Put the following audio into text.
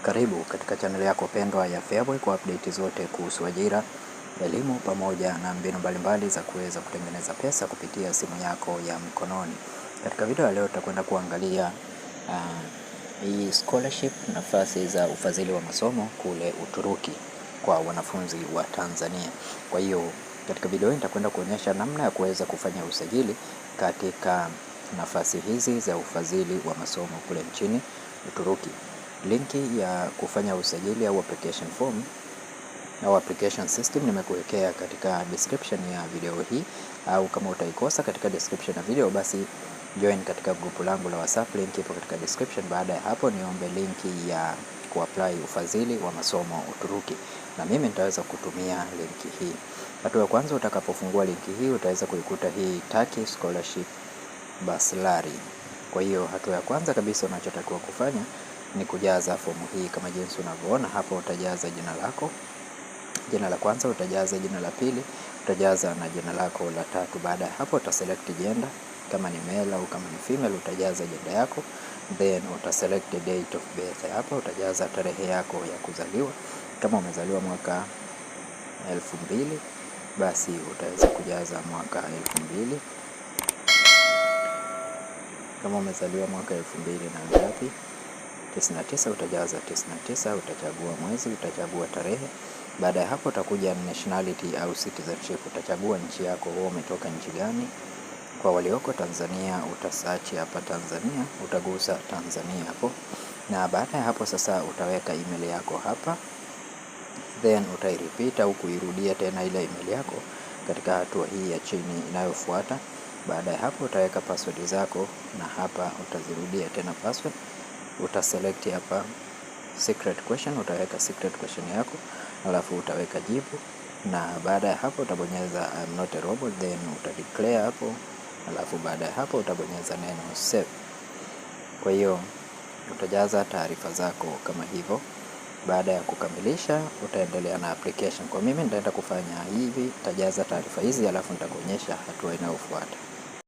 Karibu katika channel yako pendwa ya Feaboy kwa update zote kuhusu ajira, elimu pamoja na mbinu mbalimbali za kuweza kutengeneza pesa kupitia simu yako ya mkononi. Katika video ya leo tutakwenda kuangalia hii scholarship, nafasi za ufadhili wa masomo kule Uturuki kwa wanafunzi wa Tanzania. Kwa hiyo katika video hii nitakwenda kuonyesha namna ya kuweza kufanya usajili katika nafasi hizi za ufadhili wa masomo kule nchini Uturuki. Linki ya kufanya usajili au application form au application system nimekuwekea katika description ya video hii, au kama utaikosa katika description ya video basi join katika grupu langu la WhatsApp, link ipo katika description. Baada ya hapo niombe linki ya kuapply ufadhili wa masomo Uturuki na mimi nitaweza kutumia linki hii. Hatua ya kwanza, utakapofungua linki hii utaweza kuikuta hii Turkey Scholarship Basilari. Kwa hiyo hatua ya kwanza kabisa unachotakiwa kufanya ni kujaza fomu hii kama jinsi unavyoona hapo. Utajaza jina lako, jina la kwanza, utajaza jina la pili, utajaza na jina lako la tatu. Baada ya hapo utaselect gender, kama ni male au kama ni female utajaza gender yako, then utaselect date of birth. Hapo utajaza tarehe yako ya kuzaliwa. Kama umezaliwa mwaka 2000 basi utaweza kujaza mwaka 2000. Kama umezaliwa mwaka 2000 na ngapi 99 utajaza 99, utachagua mwezi, utachagua tarehe. Baada ya hapo utakuja nationality au citizenship, utachagua nchi yako, wewe umetoka nchi gani. Kwa walioko Tanzania utasearch hapa Tanzania, utagusa Tanzania hapo, na baada ya hapo sasa utaweka email yako hapa, then utairepeat au kuirudia tena ile email yako katika hatua hii ya chini inayofuata. Baada ya hapo utaweka password zako, na hapa utazirudia tena password. Utaselect hapa secret question, utaweka secret question yako, alafu utaweka jibu, na baada ya hapo utabonyeza I'm not a robot, then utadeclare hapo, alafu baada ya hapo utabonyeza neno save. Kwa hiyo utajaza taarifa zako kama hivyo. Baada ya kukamilisha utaendelea na application. Kwa mimi nitaenda kufanya hivi, nitajaza taarifa hizi alafu nitakuonyesha hatua inayofuata.